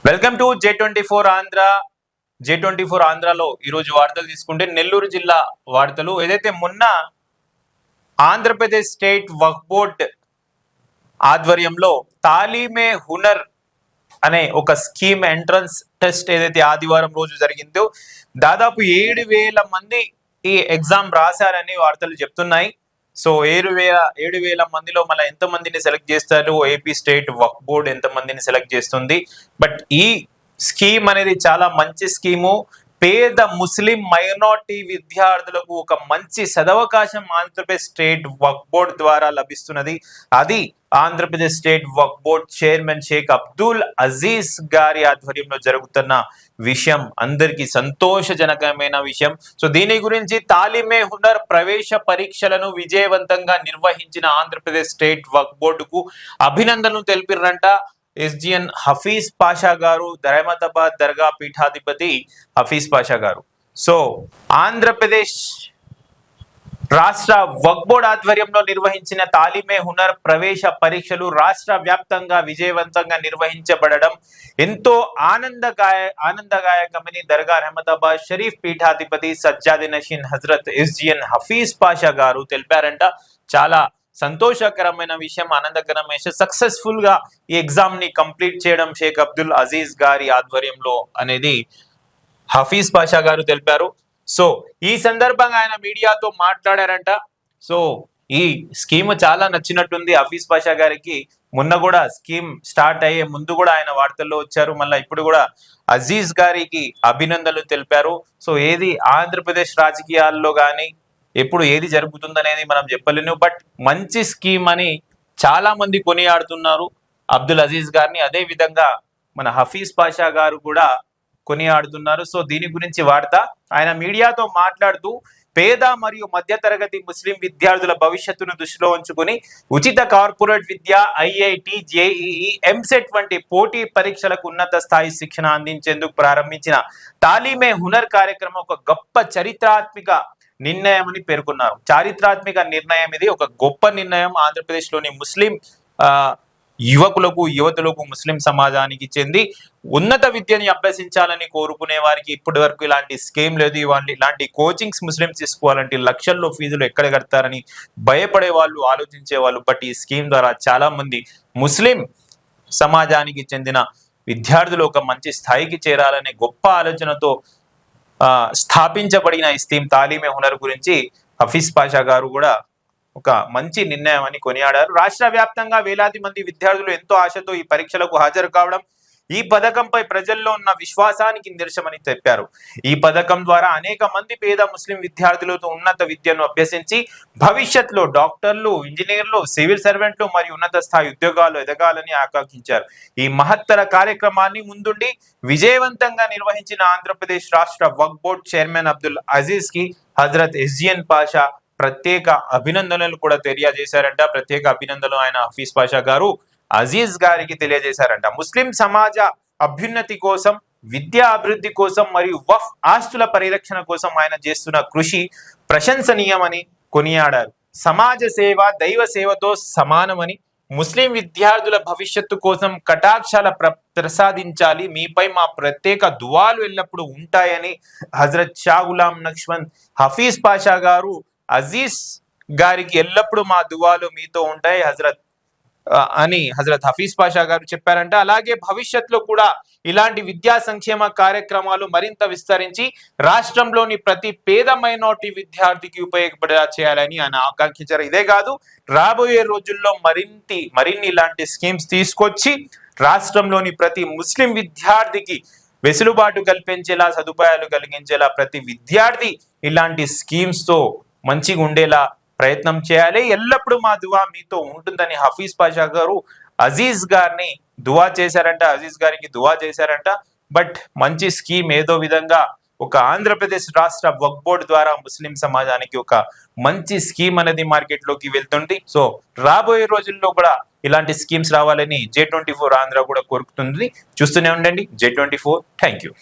Welcome to J24 Andhra. J24 ఆంధ్రలో ఈరోజు వార్తలు తీసుకుంటే నెల్లూరు జిల్లా వార్తలు. ఏదైతే మొన్న ఆంధ్రప్రదేశ్ స్టేట్ వక్ఫ్ బోర్డ్ ఆధ్వర్యంలో తాలీమే హునర్ అనే ఒక స్కీమ్ ఎంట్రన్స్ టెస్ట్ ఏదైతే ఆదివారం రోజు జరిగిందో దాదాపు 7,000 మంది ఈ ఎగ్జామ్ రాశారని వార్తలు చెప్తున్నాయి. సో 7,000 మందిలో మళ్ళీ ఎంత మందిని సెలెక్ట్ చేస్తారు, ఏపీ స్టేట్ వక్ఫ్ బోర్డ్ ఎంత మందిని సెలెక్ట్ చేస్తుంది. బట్ ఈ స్కీమ్ అనేది చాలా మంచి స్కీము. పేద ముస్లిం మైనారిటీ విద్యార్థులకు ఒక మంచి సదవకాశం ఆంధ్రప్రదేశ్ స్టేట్ వక్ఫ్ బోర్డ్ ద్వారా లభిస్తున్నది. అది ఆంధ్రప్రదేశ్ స్టేట్ వక్ఫ్ బోర్డ్ చైర్మన్ షేక్ అబ్దుల్ అజీజ్ గారి ఆధ్వర్యంలో జరుగుతున్న విషయం అందరికీ సంతోషజనకమైన విషయం. సో దీని గురించి తాలీమే హునర్ ప్రవేశ పరీక్షలను విజయవంతంగా నిర్వహించిన ఆంధ్రప్రదేశ్ స్టేట్ వక్ఫ్ బోర్డుకు అభినందనలు తెలిపిరంట ఎస్జిఎన్ హఫీజ్ పాషా గారు, రహమతాబాద్ దర్గా పీఠాధిపతి హఫీజ్ పాషా గారు. సో ఆంధ్రప్రదేశ్ రాష్ట్ర వక్ఫ్ బోర్డ్ ఆధ్వర్యంలో నిర్వహించిన తాలీమే హునర్ ప్రవేశ పరీక్షలు రాష్ట్ర వ్యాప్తంగా విజయవంతంగా నిర్వహించబడడం ఎంతో ఆనందదాయకమని దర్గా రహమతాబాద్ షరీఫ్ పీఠాధిపతి సజ్జాది నషీన్ హజరత్ ఎస్జిఎన్ హఫీజ్ పాషా గారు తెలిపారంట. చాలా సంతోషకరమైన విషయం, ఆనందకరమైన సక్సెస్ఫుల్ గా ఈ ఎగ్జామ్ ని కంప్లీట్ చేయడం షేక్ అబ్దుల్ అజీజ్ గారి ఆధ్వర్యంలో అనేది హఫీజ్ పాషా గారు తెలిపారు. సో ఈ సందర్భంగా ఆయన మీడియాతో మాట్లాడారంట. సో ఈ స్కీమ్ చాలా నచ్చినట్టుంది హఫీజ్ పాషా గారికి. మొన్న కూడా స్కీమ్ స్టార్ట్ అయ్యే ముందు కూడా ఆయన వార్తల్లో వచ్చారు, మళ్ళీ ఇప్పుడు కూడా అజీజ్ గారికి అభినందనలు తెలిపారు. సో ఏది ఆంధ్రప్రదేశ్ రాజకీయాల్లో కానీ ఎప్పుడు ఏది జరుగుతుందనేది మనం చెప్పలేను. బట్ మంచి స్కీమ్ అని చాలా మంది కొనియాడుతున్నారు అబ్దుల్ అజీజ్ గారిని. అదే విధంగా మన హఫీజ్ పాషా గారు కూడా కొనియాడుతున్నారు. సో దీని గురించి వార్త ఆయన మీడియాతో మాట్లాడుతూ పేద మరియు మధ్యతరగతి ముస్లిం విద్యార్థుల భవిష్యత్తును దృష్టిలో ఉంచుకుని ఉచిత కార్పొరేట్ విద్య, ఐఐటి, జేఈఈ, ఎంసెట్ వంటి పోటీ పరీక్షలకు ఉన్నత స్థాయి శిక్షణ అందించేందుకు ప్రారంభించిన తాలీమే హునర్ కార్యక్రమం ఒక గొప్ప చరిత్రాత్మక నిర్ణయం అని పేర్కొన్నారు. చారిత్రాత్మక నిర్ణయం ఇది, ఒక గొప్ప నిర్ణయం. ఆంధ్రప్రదేశ్ లోని ముస్లిం యువకులకు, యువతులకు, ముస్లిం సమాజానికి చెంది ఉన్నత విద్యని అభ్యసించాలని కోరుకునే వారికి ఇప్పటి వరకు ఇలాంటి స్కీమ్ లేదు. ఇలాంటి కోచింగ్స్ ముస్లింస్ తీసుకోవాలంటే లక్షల్లో ఫీజులు ఎక్కడ కడతారని భయపడే వాళ్ళు, ఆలోచించే వాళ్ళు. బట్ ఈ స్కీమ్ ద్వారా చాలా మంది ముస్లిం సమాజానికి చెందిన విద్యార్థులు ఒక మంచి స్థాయికి చేరాలనే గొప్ప ఆలోచనతో స్థాపించబడిన ఈ స్కీమ్ తాలీమే హునర్ గురించి హఫీజ్ పాషా గారు కూడా ఒక మంచి నిర్ణయం అని కొనియాడారు. రాష్ట్ర వ్యాప్తంగా వేలాది మంది విద్యార్థులు ఎంతో ఆశతో ఈ పరీక్షలకు హాజరు కావడం ఈ పథకంపై ప్రజల్లో ఉన్న విశ్వాసానికి నిదర్శనమని చెప్పారు. ఈ పథకం ద్వారా అనేక మంది పేద ముస్లిం విద్యార్థులతో ఉన్నత విద్యను అభ్యసించి భవిష్యత్తులో డాక్టర్లు, ఇంజనీర్లు, సివిల్ సర్వెంట్లు మరియు ఉన్నత స్థాయి ఉద్యోగాలు ఎదగాలని ఆకాంక్షించారు. ఈ మహత్తర కార్యక్రమాన్ని ముందుండి విజయవంతంగా నిర్వహించిన ఆంధ్రప్రదేశ్ రాష్ట్ర వక్ఫ్ బోర్డ్ చైర్మన్ అబ్దుల్ అజీజ్ కి హజరత్ ఎస్జిఎన్ పాషా ప్రత్యేక అభినందనలు కూడా తెలియజేశారంట. ప్రత్యేక అభినందనలు ఆయన హఫీజ్ పాషా గారు అజీజ్ గారికి తెలియజేశారంట. ముస్లిం సమాజ అభ్యున్నతి కోసం, విద్యా అభివృద్ధి కోసం మరియు వక్ఫ్ ఆస్తుల పరిరక్షణ కోసం ఆయన చేస్తున్న కృషి ప్రశంసనీయమని కొనియాడారు. సమాజ సేవ దైవ సేవతో సమానమని, ముస్లిం విద్యార్థుల భవిష్యత్తు కోసం కటాక్షాల ప్రసాదించాలి, మీపై మా ప్రత్యేక దువాలు ఎల్లప్పుడూ ఉంటాయని హజరత్ షా గులాం నఖ్షబంద్ హఫీజ్ పాషా గారు అజీజ్ గారికి ఎల్లప్పుడూ మా దువాలు మీతో ఉంటాయి అని హజరత్ హఫీజ్ పాషా గారు చెప్పారంట. అలాగే భవిష్యత్తులో కూడా ఇలాంటి విద్యా సంక్షేమ కార్యక్రమాలు మరింత విస్తరించి రాష్ట్రంలోని ప్రతి పేద మైనారిటీ విద్యార్థికి ఉపయోగపడేలా చేయాలని ఆయన ఆకాంక్షించారు. ఇదే కాదు, రాబోయే రోజుల్లో మరిన్ని ఇలాంటి స్కీమ్స్ తీసుకొచ్చి రాష్ట్రంలోని ప్రతి ముస్లిం విద్యార్థికి వెసులుబాటు కల్పించేలా, సదుపాయాలు కలిగించేలా ప్రతి విద్యార్థి ఇలాంటి స్కీమ్స్ తో మంచిగా ఉండేలా ప్రయత్నం చేయాలి. ఎల్లప్పుడూ మా దువా మీతో ఉంటుందని హఫీజ్ పాషా గారు అజీజ్ గారిని దువా చేశారంట, అజీజ్ గారికి దువా చేశారంట. బట్ మంచి స్కీమ్ ఏదో విధంగా ఒక ఆంధ్రప్రదేశ్ రాష్ట్ర వక్ఫ్ బోర్డ్ ద్వారా ముస్లిం సమాజానికి ఒక మంచి స్కీమ్ అనేది మార్కెట్ లోకి వెళ్తుంది. సో రాబోయే రోజుల్లో కూడా ఇలాంటి స్కీమ్స్ రావాలని J24 ఆంధ్ర కూడా కోరుకుతుంది. చూస్తూనే ఉండండి J24. Thank you.